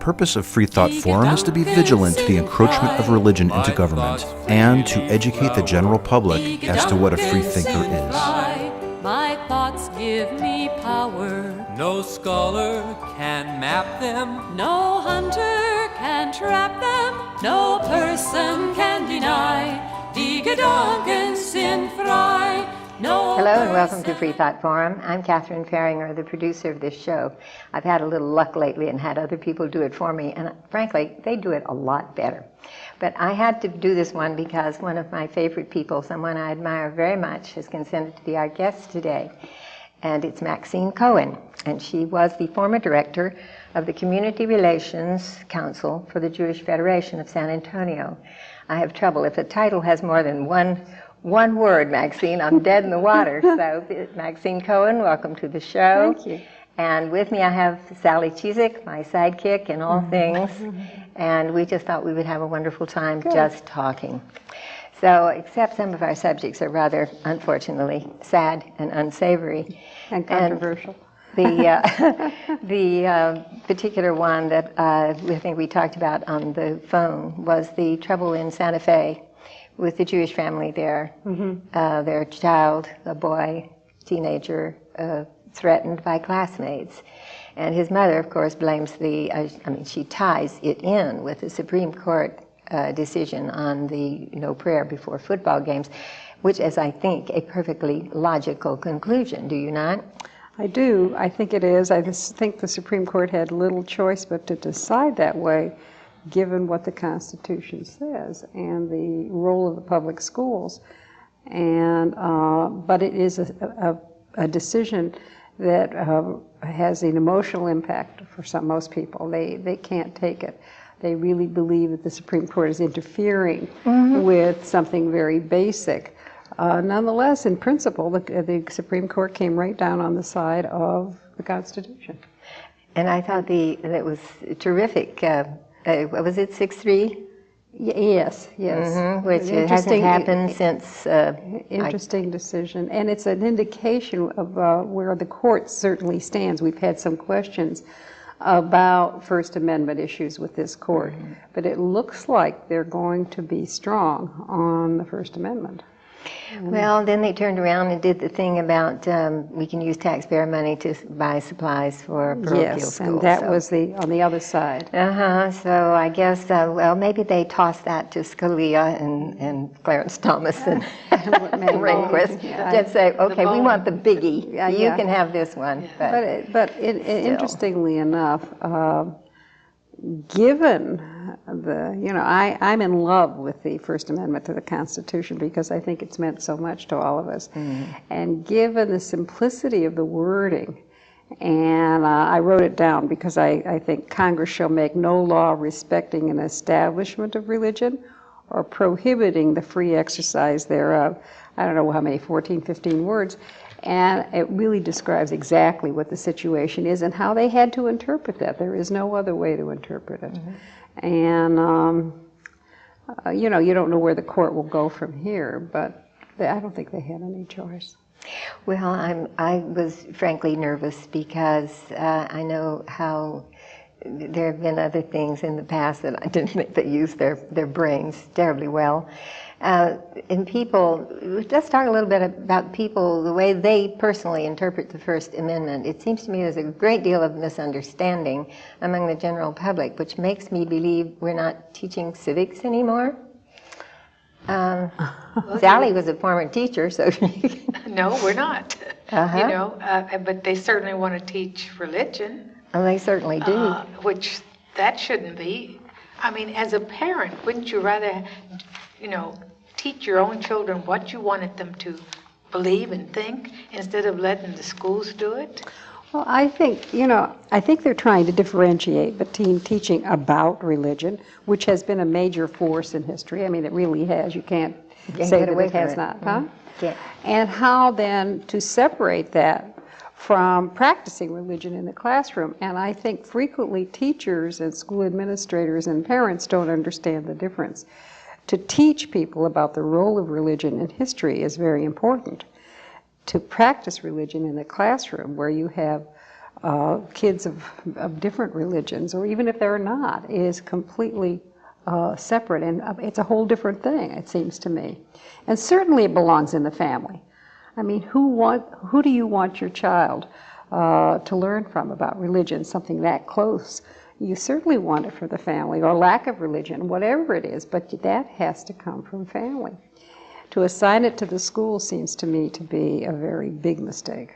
purpose of Freethought Forum is to be vigilant to the encroachment of religion into government and to educate the general public as to what a freethinker is. My thoughts give me power. No scholar can map them. No hunter can trap them. No person can deny. Die Gedanken sind frei. No. Hello and welcome to Freethought Forum. I'm Fahringer, the producer of this show. I've had a little luck lately and had other people do it for me, and frankly, they do it a lot better. But I had to do this one because one of my favorite people, someone I admire very much, has consented to be our guest today. And it's Maxine Cohen, and she was the former director of the Community Relations Council for the Jewish Federation of San Antonio. I have trouble. If a title has more than one word, Maxine, I'm dead in the water. So, Maxine Cohen, welcome to the show. Thank you. And with me I have Sally Chizek, my sidekick in all things. And we just thought we would have a wonderful time just talking. So, except some of our subjects are rather, unfortunately, sad and unsavory. And controversial. And the particular one that I think we talked about on the phone was the trouble in Santa Fe with the Jewish family there. Their child, a boy, teenager, threatened by classmates. And his mother, of course, blames she ties it in with the Supreme Court decision on the no prayer before football games, which is, I think, a perfectly logical conclusion. Do you not? I do. I think it is. I just think the Supreme Court had little choice but to decide that way, given what the Constitution says and the role of the public schools. And but it is a decision that has an emotional impact for most people. They can't take it. They really believe that the Supreme Court is interfering with something very basic. Nonetheless, in principle, the Supreme Court came right down on the side of the Constitution. And I thought that was terrific. Was it 6-3? Yes. Which hasn't happened since. Interesting decision, and it's an indication of where the court certainly stands. We've had some questions about First Amendment issues with this court, but it looks like they're going to be strong on the First Amendment. Well, then they turned around and did the thing about we can use taxpayer money to buy supplies for parochial schools. Yes, and that was on the other side. So I guess, maybe they tossed that to Scalia and Clarence Thomas and Rehnquist. Just say, okay, we want the biggie. You can have this one. But interestingly enough, given I'm in love with the First Amendment to the Constitution because I think it's meant so much to all of us. And given the simplicity of the wording, and I wrote it down because I think Congress shall make no law respecting an establishment of religion or prohibiting the free exercise thereof. I don't know how many, 14, 15 words. And it really describes exactly what the situation is and how they had to interpret that. There is no other way to interpret it. And, you don't know where the court will go from here, but I don't think they had any choice. Well, I was frankly nervous because I know how there have been other things in the past that I didn't think they used their brains terribly well. And people, let's talk a little bit about people, the way they personally interpret the First Amendment. It seems to me there's a great deal of misunderstanding among the general public, which makes me believe we're not teaching civics anymore. Sally was a former teacher, so No, we're not. But they certainly want to teach religion. Oh, they certainly do. Which that shouldn't be. I mean, as a parent, wouldn't you rather, teach your own children what you wanted them to believe and think instead of letting the schools do it? Well, I think they're trying to differentiate between teaching about religion, which has been a major force in history. I mean, it really has. You can't say that it has not, And how then to separate that from practicing religion in the classroom. And I think frequently teachers and school administrators and parents don't understand the difference. To teach people about the role of religion in history is very important. To practice religion in the classroom, where you have kids of different religions, or even if they're not, is completely separate, and it's a whole different thing, it seems to me. And certainly it belongs in the family. I mean, who do you want your child to learn from about religion, something that close? You certainly want it for the family, or lack of religion, whatever it is, but that has to come from family. To assign it to the school seems to me to be a very big mistake.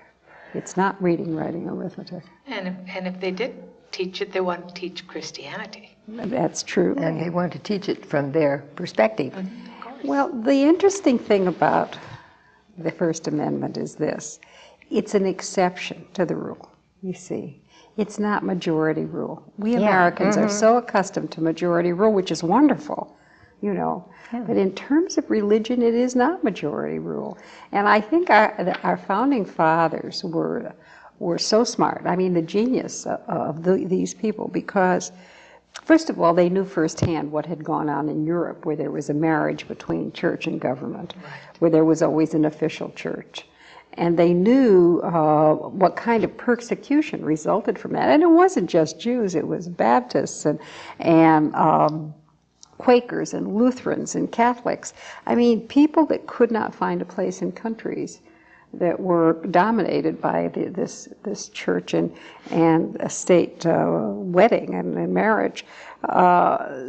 It's not reading, writing, arithmetic. And if they did teach it, they want to teach Christianity. That's true. And they want to teach it from their perspective. Well, the interesting thing about the First Amendment is this. It's an exception to the rule, you see. It's not majority rule. We Americans are so accustomed to majority rule, which is wonderful, you know. But in terms of religion, it is not majority rule. And I think our founding fathers were so smart. I mean, the genius of these people, because first of all, they knew firsthand what had gone on in Europe, where there was a marriage between church and government, where there was always an official church. And they knew what kind of persecution resulted from that. And it wasn't just Jews, it was Baptists and Quakers and Lutherans and Catholics. I mean, people that could not find a place in countries that were dominated by this church and a state wedding and marriage.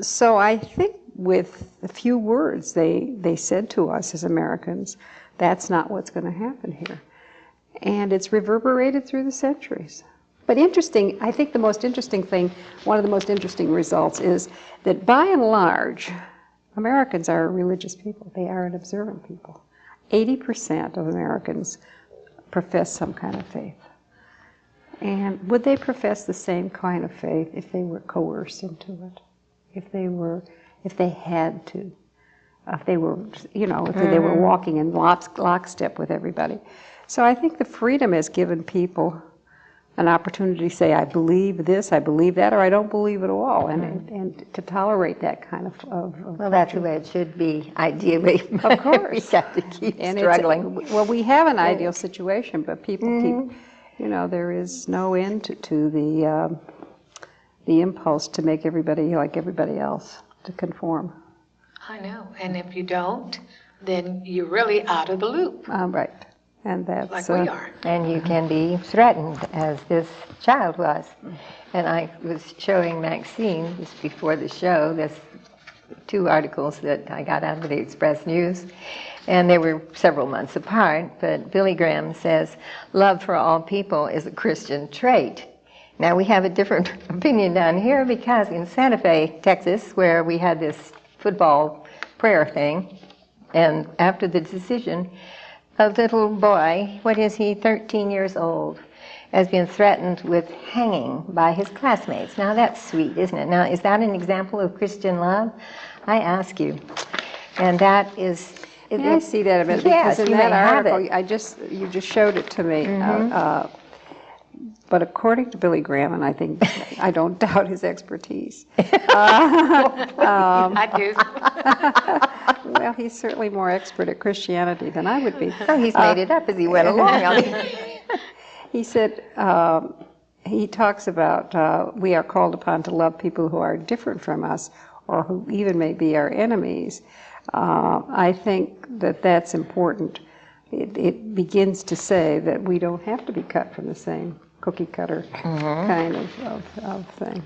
So I think with a few words they said to us as Americans, that's not what's going to happen here. And it's reverberated through the centuries. But interesting, I think the most interesting thing, one of the most interesting results is that by and large, Americans are a religious people. They are an observant people. 80% of Americans profess some kind of faith. And would they profess the same kind of faith if they were coerced into it? If they had to? If they were, you know, if they were walking in lockstep with everybody. So I think the freedom has given people an opportunity to say, I believe this, I believe that, or I don't believe it all, and to tolerate that kind of well, that's the way it should be, ideally. Of course. We have to keep and struggling. Well, we have an ideal situation, but people keep, you know, there is no end to the impulse to make everybody like everybody else, to conform. I know, and if you don't, then you're really out of the loop. Right. And that's like we are. And you can be threatened, as this child was. And I was showing Maxine, just before the show, this 2 articles that I got out of the Express News. And they were several months apart, but Billy Graham says, love for all people is a Christian trait. Now we have a different opinion down here, because in Santa Fe, Texas, where we had this football prayer thing, and after the decision, a little boy, what is he, 13 years old, has been threatened with hanging by his classmates. Now that's sweet, isn't it? Now, is that an example of Christian love? I ask you. And that is... May I see that a bit? Yes, because in you that may have article, it. you just showed it to me. But according to Billy Graham, and I think I don't doubt his expertise. I do. Well, he's certainly more expert at Christianity than I would be. Oh, he's made it up as he went along. He said, he talks about we are called upon to love people who are different from us, or who even may be our enemies. I think that that's important. It begins to say that we don't have to be cut from the same cookie cutter kind of thing.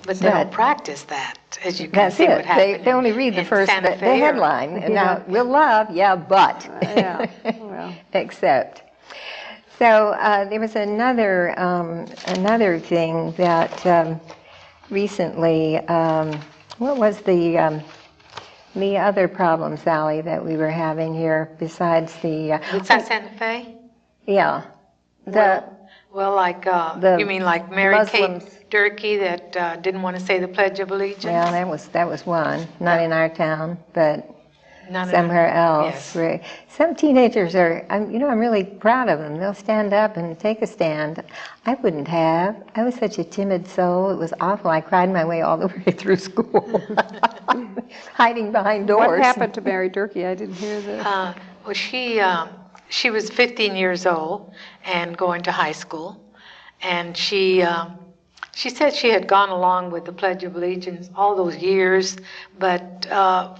But they don't practice that, as you can That's see it. what happened. They only read the first the headline. And now, we'll love, but. Yeah, well. Except. So there was another thing that recently, what was the other problem, Sally, that we were having here besides the... Besides Santa Fe? Yeah. Well, like, you mean like Mary Muslims. Kate Durkee that didn't want to say the Pledge of Allegiance? Well, that was one. Not in our town, but None somewhere else. Yes. Some teenagers are, I'm really proud of them. They'll stand up and take a stand. I wouldn't have. I was such a timid soul. It was awful. I cried my way all the way through school, hiding behind doors. What happened to Mary Durkee? I didn't hear this. Well, she was 15 years old and going to high school, And she said she had gone along with the Pledge of Allegiance all those years, but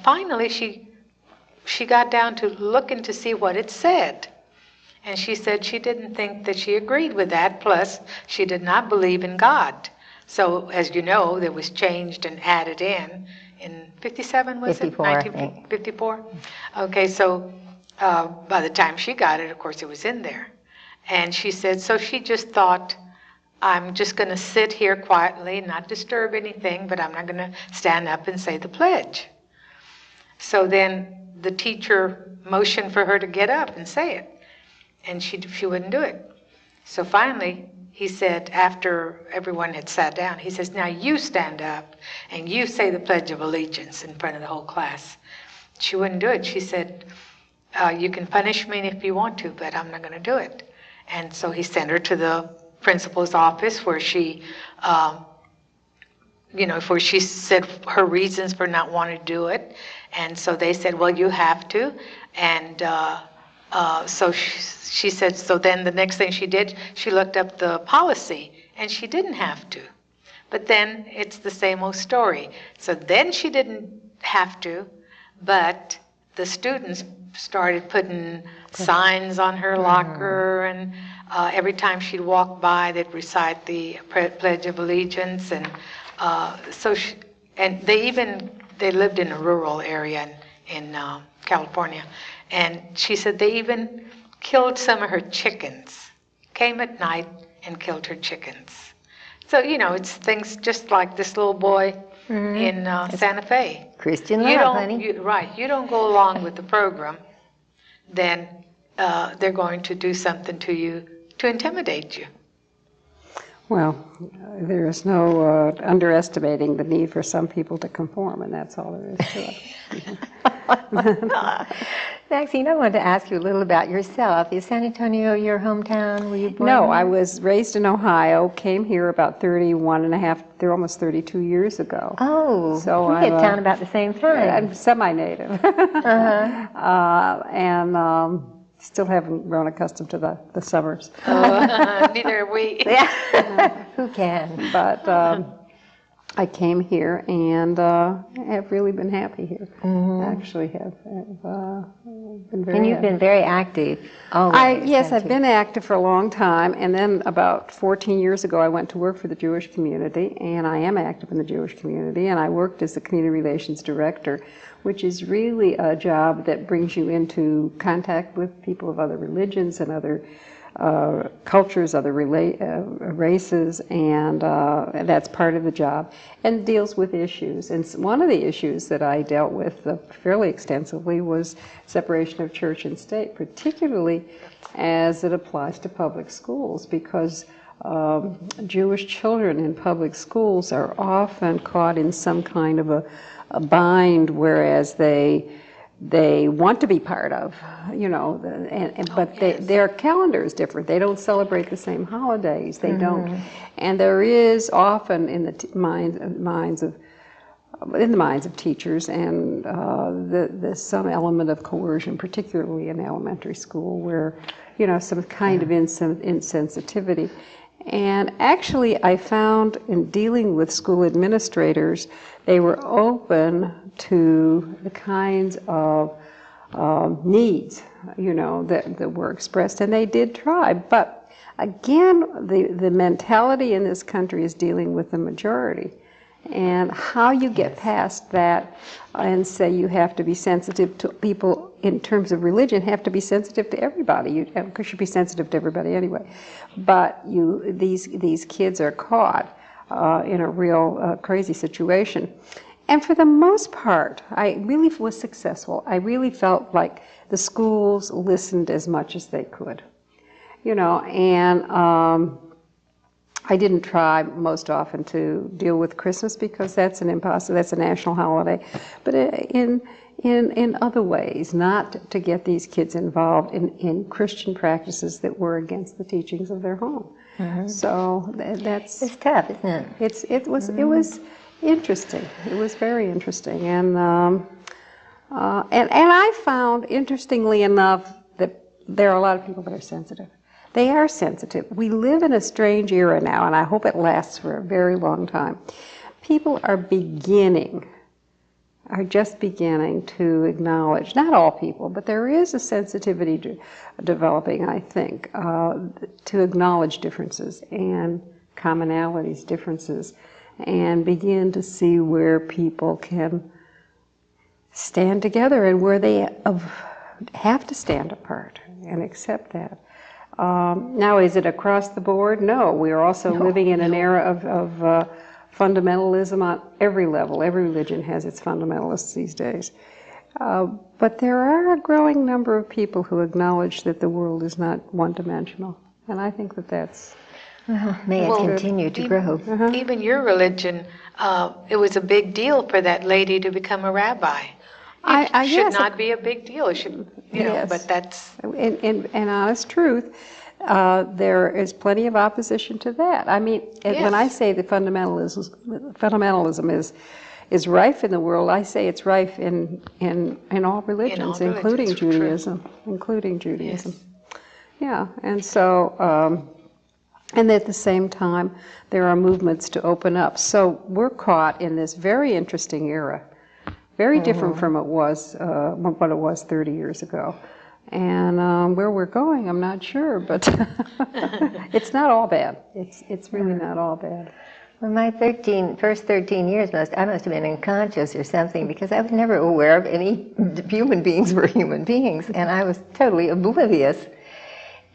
finally she got down to looking to see what it said. And she said she didn't think that she agreed with that, plus she did not believe in God. So, as you know, there was changed and added in 57, was 54, it? I think. 1954? Okay, so by the time she got it, of course, it was in there. And she said, so she just thought, I'm just going to sit here quietly, not disturb anything, but I'm not going to stand up and say the pledge. So then the teacher motioned for her to get up and say it, and she wouldn't do it. So finally, he said, after everyone had sat down, he says, now you stand up and you say the Pledge of Allegiance in front of the whole class. She wouldn't do it. She said, you can punish me if you want to, but I'm not going to do it. And so he sent her to the principal's office where she, where she said her reasons for not wanting to do it. And so they said, well, you have to. And so she said, so then the next thing she did, she looked up the policy, and she didn't have to. But then it's the same old story. So then she didn't have to, but the students started putting signs on her locker, and every time she'd walk by, they'd recite the Pledge of Allegiance, and they lived in a rural area in California, and she said they even killed some of her chickens, came at night and killed her chickens. So, it's things just like this little boy in Santa Fe. Christian love, honey. Right. You don't go along with the program, then they're going to do something to you to intimidate you. Well, there is no underestimating the need for some people to conform, and that's all there is to it. Maxine, I wanted to ask you a little about yourself. Is San Antonio your hometown? Were you born No, there? I was raised in Ohio, came here about 31 almost 32 years ago. Oh, So we hit I'm town about the same time. I'm semi-native. And still haven't grown accustomed to the summers. Neither are we. Yeah. Who can? But I came here and have really been happy here. Actually have been very And you've happy. been very active always. Yes, haven't I've been active for a long time, and then about 14 years ago I went to work for the Jewish community, and I am active in the Jewish community, and I worked as the Community Relations Director, which is really a job that brings you into contact with people of other religions and other cultures, other races, and that's part of the job, and deals with issues. And one of the issues that I dealt with fairly extensively was separation of church and state, particularly as it applies to public schools, because Jewish children in public schools are often caught in some kind of a bind, whereas they want to be part of, but their calendar is different. They don't celebrate the same holidays. They don't, and there is often in the minds of teachers and there's some element of coercion, particularly in elementary school, where some kind of insensitivity. And actually, I found in dealing with school administrators, they were open to the kinds of needs, that were expressed, and they did try. But again, the mentality in this country is dealing with the majority. And how you get past that and say you have to be sensitive to people in terms of religion, have to be sensitive to everybody. You should be sensitive to everybody anyway. But these kids are caught in a real crazy situation. And for the most part, I really was successful. I really felt like the schools listened as much as they could, and I didn't try most often to deal with Christmas because that's that's a national holiday, but in other ways, not to get these kids involved in Christian practices that were against the teachings of their home. So it's tough, isn't it? It was interesting. It was very interesting, and I found, interestingly enough, that there are a lot of people that are sensitive. They are sensitive. We live in a strange era now, and I hope it lasts for a very long time. People are just beginning to acknowledge, not all people, but there is a sensitivity developing, I think, to acknowledge differences and commonalities, differences, and begin to see where people can stand together and where they have to stand apart and accept that. Now, is it across the board? No. We are also living in an era of fundamentalism on every level. Every religion has its fundamentalists these days. But there are a growing number of people who acknowledge that the world is not one-dimensional. And I think that that's... May it continue to grow. Even your religion, it was a big deal for that lady to become a rabbi. It should not be a big deal. It should, but that's... In honest truth, there is plenty of opposition to that. I mean, when I say that fundamentalism is rife in the world, I say it's rife in all religions, including Judaism. Yes. Yeah, and so, and at the same time, there are movements to open up. So we're caught in this very interesting era, very different from what it was 30 years ago. And where we're going, I'm not sure, but it's not all bad. It's really not all bad. Well, my first 13 years, I must have been unconscious or something, because I was never aware of any human beings were human beings, and I was totally oblivious.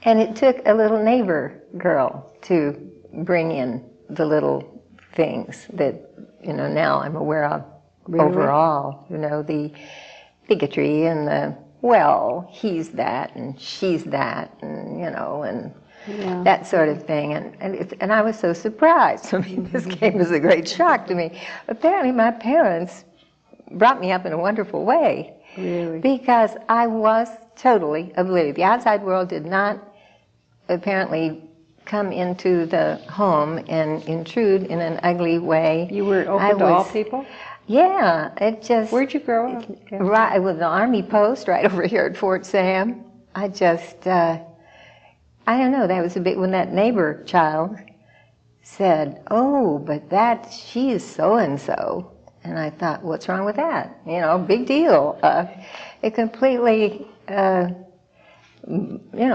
And it took a little neighbor girl to bring in the little things that, now I'm aware of overall, the bigotry and the, well, he's that and she's that, and, and that sort of thing. And I was so surprised. I mean, this came as a great shock to me. Apparently my parents brought me up in a wonderful way. Really? Because I was totally oblivious. The outside world did not apparently come into the home and intrude in an ugly way. You were open to all people? Yeah, it just... Where'd you grow up? Right, with the Army post right over here at Fort Sam. I just, I don't know, that was a bit, when that neighbor child said, oh, but she is so-and-so. And I thought, what's wrong with that? Big deal. It completely,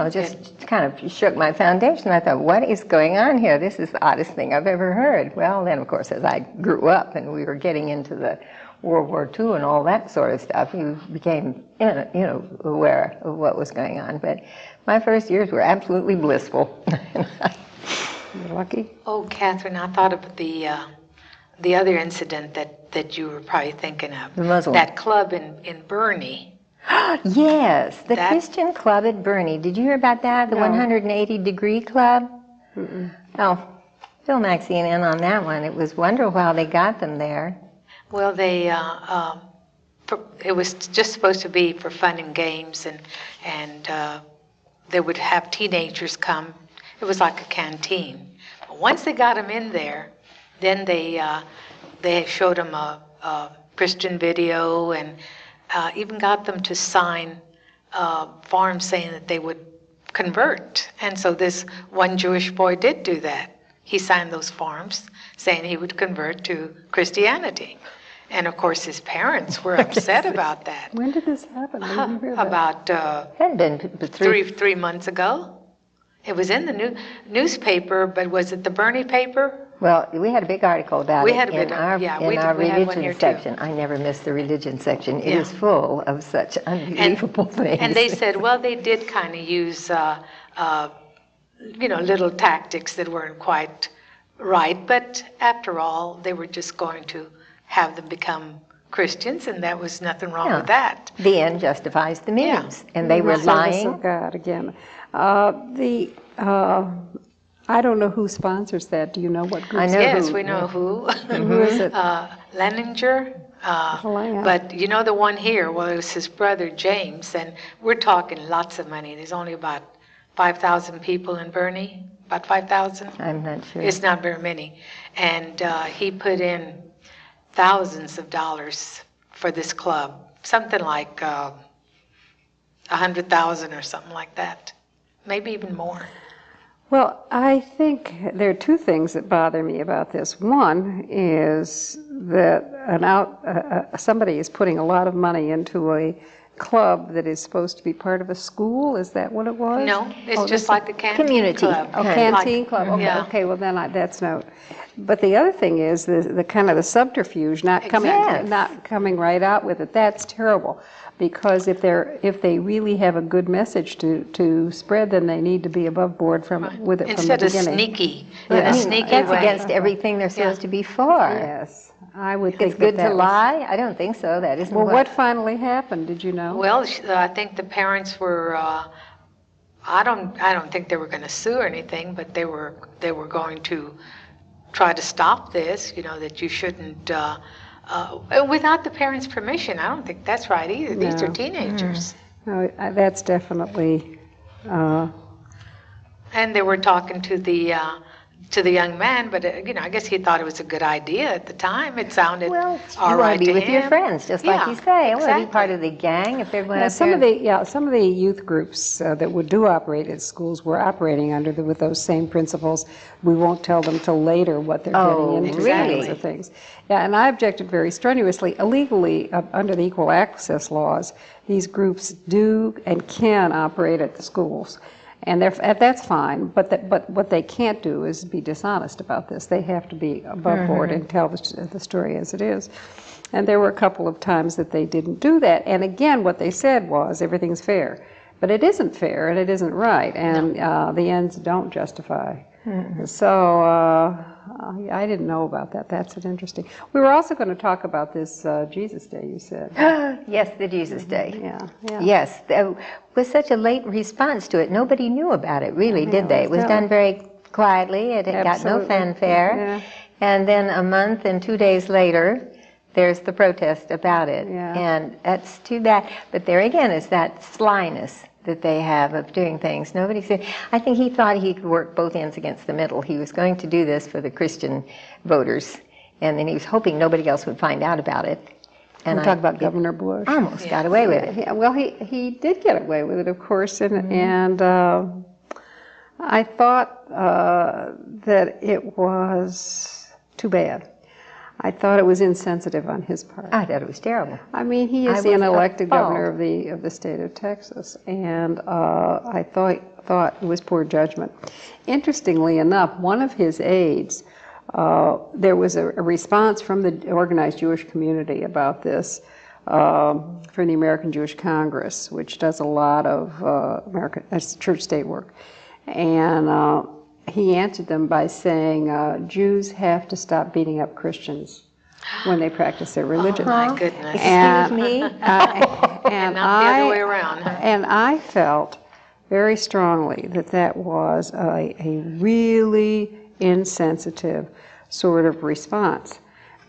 just kind of shook my foundation. I thought, what is going on here? This is the oddest thing I've ever heard. Well, then, of course, as I grew up and we were getting into the World War II and all that sort of stuff, you became, aware of what was going on. But my first years were absolutely blissful. You're lucky. Oh, Catherine, I thought of the other incident that you were probably thinking of. The Muslim. That club in Bernie. Yes, the Christian club at Bernie. Did you hear about that? The No. 180-degree club? Mm-mm. Oh, fill Maxine in on that one. It was wonderful how they got them there. Well, they it was just supposed to be for fun and games, and they would have teenagers come. It was like a canteen. But once they got them in there, then they showed them a Christian video and even got them to sign forms saying that they would convert. And so this one Jewish boy did do that. He signed those forms saying he would convert to Christianity. And of course his parents were upset about that. When did this happen? When did you hear that? About Hadn't been three months ago. It was in the newspaper, but was it the Bernie paper? Well, we had a big article about We it had a big- in our yeah, we had one religion here, too. section. I never missed the religion section. It Yeah. is full of such unbelievable things. And they said, well, they did kind of use, little tactics that weren't quite right, but after all, they were just going to have them become Christians, and that was nothing wrong with that. The end justifies the means. And they were Service lying. of God again. I don't know who sponsors that. Do you know what group? I know Yes, who. we know who. Who is it? Leninger. yeah. But the one here, well, it was his brother James, and we're talking lots of money. There's only about 5,000 people in Bernie, about 5,000. I'm not sure. It's not very many. And he put in thousands of dollars for this club, something like 100,000 or something like that, maybe even more. Well, I think there are two things that bother me about this. One is that somebody is putting a lot of money into a club that is supposed to be part of a school. Is that what it was? No, it's just like the canteen community. club. Oh, canteen Like- club. Okay, yeah. okay. Well, then that's no. But the other thing is the kind of the subterfuge, not coming right out with it. That's terrible, because if they really have a good message to spread, then they need to be above board with it Instead from of the beginning. sneaky, in a sneaky That's way. against everything they're supposed to be for. Yes, I would think It's good that to was- lie? I don't think so. That isn't Well, what finally happened? Did you know? Well, I think the parents were. I don't think they were going to sue or anything, but they were going to try to stop this. You know, that you shouldn't. Without the parents' permission, I don't think that's right either. These are teenagers. No, that's definitely. And they were talking to the young man, but I guess he thought it was a good idea at the time. It sounded Well, all you right want to be with your him. friends, just like Yeah, you say. I want to be exactly. part of the gang if they're going Now, up some there. of the youth groups that would operate at schools were operating with those same principles. We won't tell them till later what they're Oh, getting into, really? kinds of things. Yeah, and I objected very strenuously. Illegally, under the equal access laws, these groups do and can operate at the schools. And that's fine, but what they can't do is be dishonest about this. They have to be above board and tell the story as it is. And there were a couple of times that they didn't do that. And again, what they said was everything's fair. But it isn't fair and it isn't right. And the ends don't justify. So I didn't know about that. That's interesting. We were also going to talk about this Jesus Day, you said. Yes, the Jesus Day. Yeah. Yes, there was such a late response to it. Nobody knew about it, really, did they? It was done very quietly. It had got no Absolutely. fanfare. Yeah. And then a month and 2 days later, there's the protest about it. Yeah. And that's too bad. But there again is that slyness that they have of doing things. Nobody said, I think he thought he could work both ends against the middle. He was going to do this for the Christian voters, and then he was hoping nobody else would find out about it. And We'll talk about Governor Bush. almost got away with it. Yeah, well, he did get away with it, of course, and I thought that it was too bad. I thought it was insensitive on his part. I thought it was terrible. I mean, he is I the was unelected governor appalled. of the state of Texas, and I thought it was poor judgment. Interestingly enough, one of his aides, there was a response from the organized Jewish community about this, from the American Jewish Congress, which does a lot of church-state work, and he answered them by saying, Jews have to stop beating up Christians when they practice their religion. My goodness. Excuse me? And not the other way around. And I felt very strongly that was a really insensitive sort of response,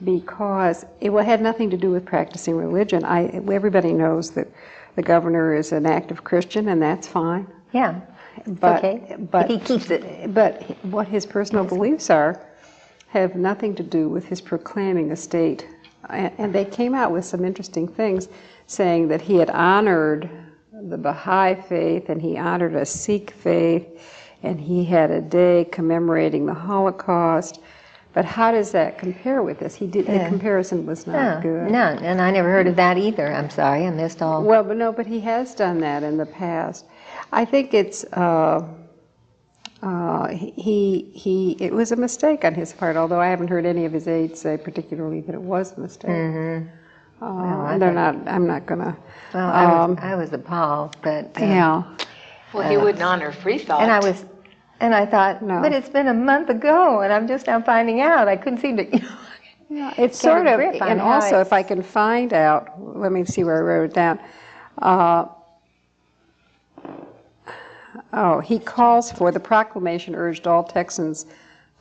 because it had nothing to do with practicing religion. Everybody knows that the governor is an active Christian, and that's fine. Yeah. But, okay. but he keeps it. But what his personal beliefs are have nothing to do with his proclaiming a state. And they came out with some interesting things, saying that he had honored the Baha'i faith, and he honored a Sikh faith, and he had a day commemorating the Holocaust. But how does that compare with this? The comparison was not good. None. And I never heard of that either. I'm sorry. I missed all. Well, but he has done that in the past. I think it's it was a mistake on his part, although I haven't heard any of his aides say particularly that it was a mistake. Mm-hmm. I'm not gonna. Well, I was appalled, but Yeah. Well, he wouldn't honor Freethought. and I thought, No. but it's been a month ago, and I'm just now finding out. I couldn't seem to. Yeah, it's Get a sort of, grip on and how also it's- if I can find out, let me see where I wrote it down. He calls for, the proclamation urged all Texans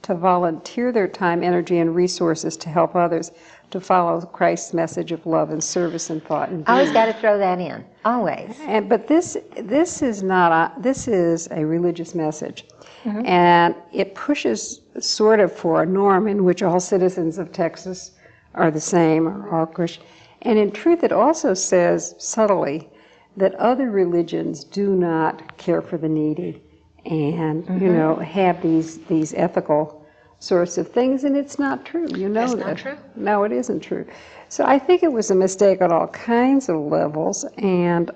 to volunteer their time, energy, and resources to help others to follow Christ's message of love and service in thought and deed. Always got to throw that in. Always. But this is not this is a religious message, and it pushes sort of for a norm in which all citizens of Texas are the same, or all Christian. And in truth, it also says subtly that other religions do not care for the needy and you know, have these ethical sorts of things, and it's not true. You know that. That's not true. No, it isn't true. So I think it was a mistake on all kinds of levels, and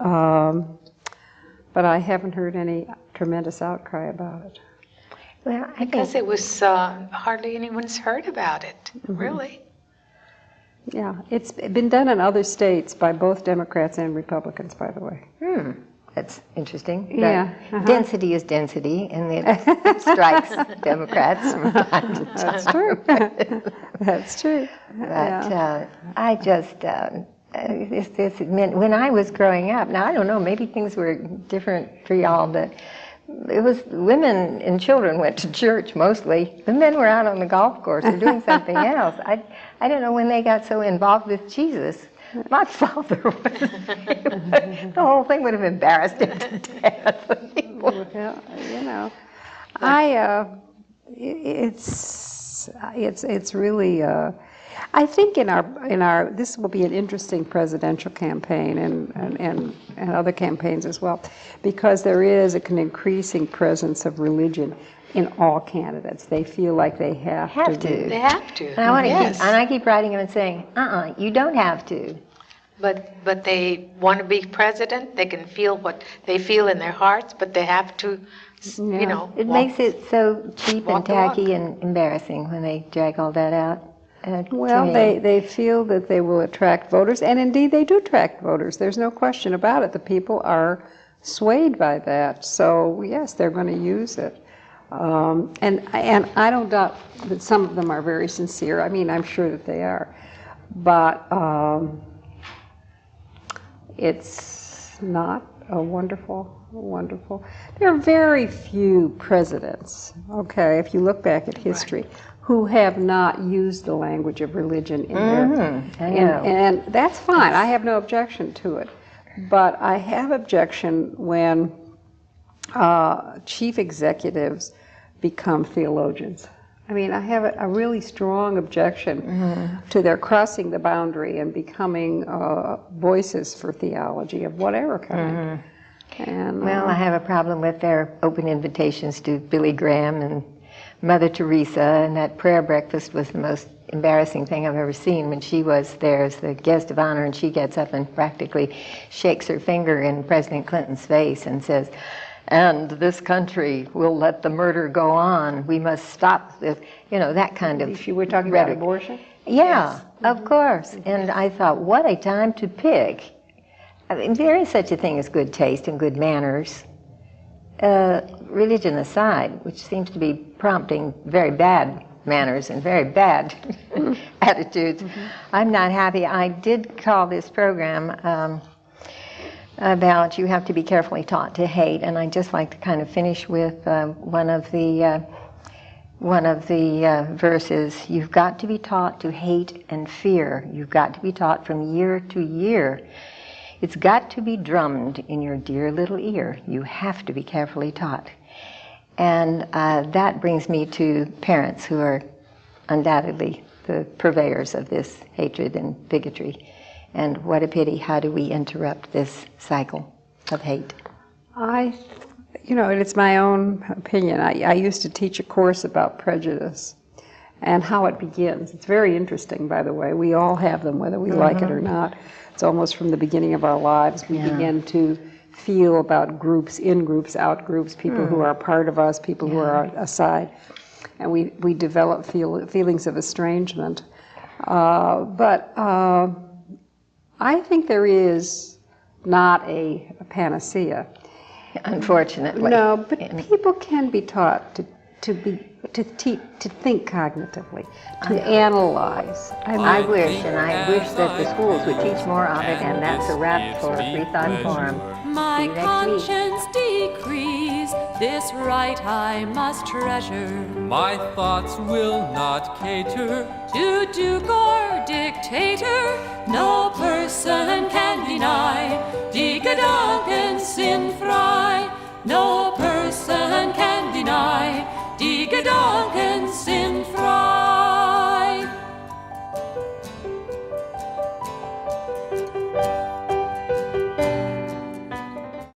but I haven't heard any tremendous outcry about it. Well, I Because think, it was hardly anyone's heard about it, really. Yeah, it's been done in other states by both Democrats and Republicans, by the way. that's interesting. But Yeah, density is density, and it strikes Democrats from time to time. That's true. That's true. But I just, this meant, when I was growing up, now I don't know, maybe things were different for y'all, but it was women and children went to church mostly. The men were out on the golf course or doing something else. I don't know when they got so involved with Jesus. My father was, the whole thing would have embarrassed him to death. Well, you know, it's really. I think in our this will be an interesting presidential campaign and other campaigns as well, because there is an increasing presence of religion in all candidates. They feel like they have to. They have to. And I want to yes. keep, and I keep writing them and saying, you don't have to. But they want to be president. They can feel what they feel in their hearts, but they have to, you know. It makes it so cheap and walk the walk. tacky and embarrassing when they drag all that out. to Well, me. they feel that they will attract voters, and indeed they do attract voters. There's no question about it. The people are swayed by that. So yes, they're going to use it. And I don't doubt that some of them are very sincere. I mean, I'm sure that they are. But it's not a wonderful. There are very few presidents, okay, if you look back at history, who have not used the language of religion in their... And that's fine. I have no objection to it. But I have objection when chief executives become theologians. I mean, I have a really strong objection to their crossing the boundary and becoming voices for theology of whatever kind. And, Well, I have a problem with their open invitations to Billy Graham and Mother Teresa, and that prayer breakfast was the most embarrassing thing I've ever seen when she was there as the guest of honor, and she gets up and practically shakes her finger in President Clinton's face and says, "And this country will let the murder go on. We must stop this," that kind of we're talking about rhetoric. abortion? Yeah, of course. And I thought, what a time to pick. I mean, there is such a thing as good taste and good manners, religion aside, which seems to be prompting very bad manners and very bad attitudes. I'm not happy. I did call this program about you have to be carefully taught to hate, and I'd just like to kind of finish with one of the verses. You've got to be taught to hate and fear. You've got to be taught from year to year. It's got to be drummed in your dear little ear. You have to be carefully taught. And that brings me to parents who are undoubtedly the purveyors of this hatred and bigotry. And what a pity. How do we interrupt this cycle of hate? It's my own opinion. I used to teach a course about prejudice and how it begins. It's very interesting, by the way. We all have them, whether we like it or not. It's almost from the beginning of our lives. We begin to feel about groups, in groups, out groups, people who are part of us, people who are aside. And we develop feelings of estrangement. But I think there is not a panacea. Unfortunately. No, but people can be taught to think cognitively, to analyze. I wish that the schools would teach more of it, and that's a wrap for Freethought Forum. My See you next week. conscience decrees, this right I must treasure. My thoughts will not cater To duke or dictator, no person can deny. Die Gedanken sind frei, no